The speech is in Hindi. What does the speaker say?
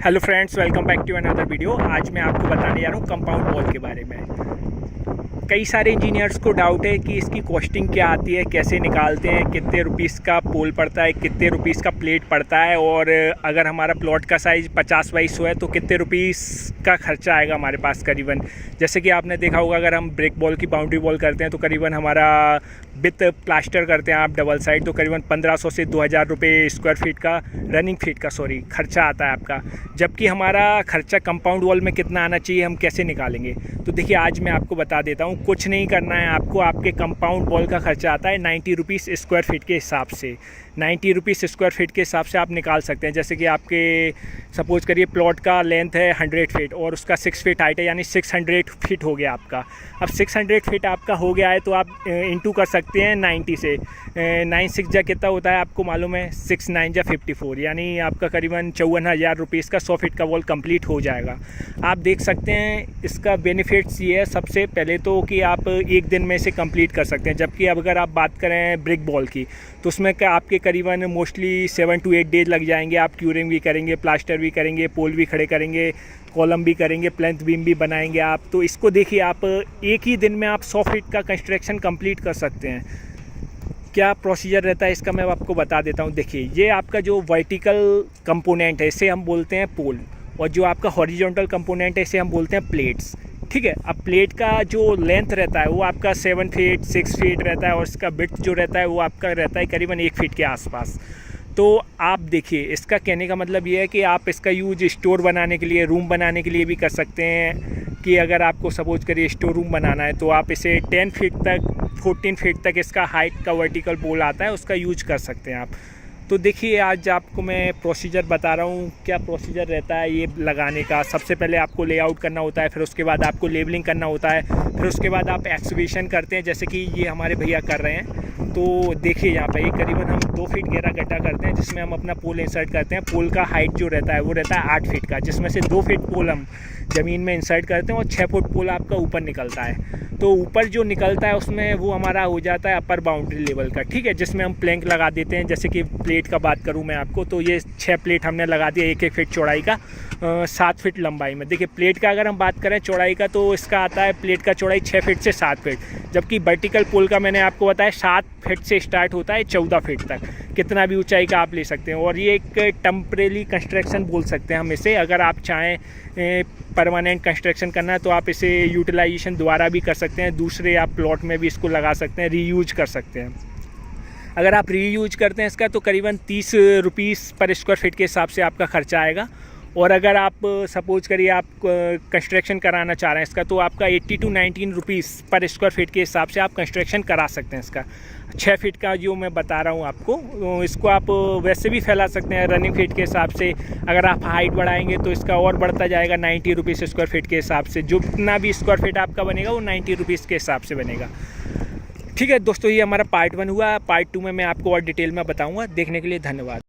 Hello friends, welcome back to another video. आज मैं आपको बताने जा रहा हूँ कंपाउंड वॉल के बारे में। कई सारे इंजीनियर्स को डाउट है कि इसकी कॉस्टिंग क्या आती है, कैसे निकालते हैं, कितने रुपीस का पोल पड़ता है, कितने रुपीस का प्लेट पड़ता है, और अगर हमारा प्लॉट का साइज़ 50 बाई 100 है तो कितने रुपीस का खर्चा आएगा हमारे पास करीबन। जैसे कि आपने देखा होगा, अगर हम ब्रिक वॉल की बाउंड्री वॉल करते हैं तो करीबन हमारा विथ प्लास्टर करते हैं आप डबल साइड तो करीबन 1500 से 2000 रुपये स्क्वायर फीट का रनिंग फीट का खर्चा आता है आपका। जबकि हमारा खर्चा कंपाउंड वॉल में कितना आना चाहिए, हम कैसे निकालेंगे? तो देखिए, आज मैं आपको बता देता हूँ। कुछ नहीं करना है आपको, आपके कंपाउंड वॉल का खर्चा आता है 90 रुपीज़ स्क्वायर फीट के हिसाब से। 90 रुपीज़ स्क्वायर फीट के हिसाब से आप निकाल सकते हैं। जैसे कि आपके सपोज करिए प्लॉट का लेंथ है 100 फीट और उसका 6 फीट हाइट है, यानी 600 फीट हो गया आपका। अब 600 फीट आपका हो गया है तो आप इंटू कर सकते हैं 90 से। 9 6 जा कितना होता है आपको मालूम है? 6 9 जा 54, यानी आपका करीबन 54,000 रुपीज़ का 100 फीट का वॉल कंप्लीट हो जाएगा। आप देख सकते हैं इसका बेनिफिट्स ये है सबसे पहले तो कि आप एक दिन में से कंप्लीट कर सकते हैं। जबकि अब अगर आप बात करें ब्रिक वॉल की तो उसमें आपके करीबन मोस्टली 7 to 8 डेज लग जाएंगे। आप क्यूरिंग भी करेंगे, प्लास्टर भी करेंगे, पोल भी खड़े करेंगे, कॉलम भी करेंगे, प्लेंथ बीम भी बनाएंगे आप। तो इसको देखिए, आप एक ही दिन में आप 100 फीट का कंस्ट्रक्शन कंप्लीट कर सकते हैं। क्या प्रोसीजर रहता है इसका मैं आपको बता देता हूँ। देखिए, ये आपका जो वर्टिकल कंपोनेंट है इसे हम बोलते हैं पोल, और जो आपका हॉरिजॉन्टल कंपोनेंट है इसे हम बोलते हैं प्लेट्स। ठीक है। अब प्लेट का जो लेंथ रहता है वो आपका 7 फीट 6 फीट रहता है, और इसका विड्थ जो रहता है वो आपका रहता है करीबन 1 फीट के आसपास। तो आप देखिए, इसका कहने का मतलब ये है कि आप इसका यूज स्टोर बनाने के लिए, रूम बनाने के लिए भी कर सकते हैं। कि अगर आपको सपोज करिए स्टोर रूम बनाना है तो आप इसे 10 फीट तक 14 फीट तक इसका हाइट का वर्टिकल पोल आता है, उसका यूज कर सकते हैं आप। तो देखिए, आज आपको मैं प्रोसीजर बता रहा हूँ। क्या प्रोसीजर रहता है ये लगाने का? सबसे पहले आपको लेआउट करना होता है, फिर उसके बाद आपको लेबलिंग करना होता है, फिर उसके बाद आप एक्सकवेशन करते हैं, जैसे कि ये हमारे भैया कर रहे हैं। तो देखिए, यहाँ पे करीबन हम 2 फीट गहरा गड्ढा करते हैं जिसमें हम अपना पोल इंसर्ट करते हैं। पोल का हाइट जो रहता है वो रहता है 8 फीट का, जिसमें से 2 फीट पोल हम ज़मीन में इंसर्ट करते हैं और 6 फुट पोल आपका ऊपर निकलता है। तो ऊपर जो निकलता है उसमें वो हमारा हो जाता है अपर बाउंड्री लेवल का। ठीक है, जिसमें हम प्लैंक लगा देते हैं। जैसे कि प्लेट का बात करूं मैं आपको, तो ये 6 प्लेट हमने लगा दिया 1-1 फीट चौड़ाई का, 7 फीट लंबाई में। देखिए, प्लेट का अगर हम बात करें चौड़ाई का तो इसका आता है प्लेट का चौड़ाई 6 फीट से 7 फीट। जबकि वर्टिकल पोल का मैंने आपको बताया 7 फीट से स्टार्ट होता है 14 फीट तक, कितना भी ऊंचाई का आप ले सकते हैं। और ये एक टेम्परेरी कंस्ट्रक्शन बोल सकते हैं हम इसे। अगर आप चाहें परमानेंट कंस्ट्रक्शन करना है तो आप इसे यूटिलाइजेशन दोबारा भी कर सकते हैं, दूसरे आप प्लॉट में भी इसको लगा सकते हैं, रीयूज कर सकते हैं। अगर आप रीयूज करते हैं इसका तो करीबन 30 रुपीज़ पर स्क्वायर फीट के हिसाब से आपका खर्चा आएगा। और अगर आप सपोज करिए आप कंस्ट्रक्शन कराना चाह रहे हैं इसका, तो आपका 80 to 19 रुपीज़ पर स्क्वायर फीट के हिसाब से आप कंस्ट्रक्शन करा सकते हैं इसका। 6 फीट का जो मैं बता रहा हूँ आपको, इसको आप वैसे भी फैला सकते हैं रनिंग फीट के हिसाब से। अगर आप हाइट बढ़ाएंगे तो इसका और बढ़ता जाएगा 90 रुपीज़ स्क्वायर फीट के हिसाब से। जो जितना भी स्क्वायर फीट आपका बनेगा वो 90 रुपीज़ के हिसाब से बनेगा। ठीक है दोस्तों, ये हमारा पार्ट 1 हुआ। पार्ट 2 में मैं आपको और डिटेल में बताऊँगा। देखने के लिए धन्यवाद।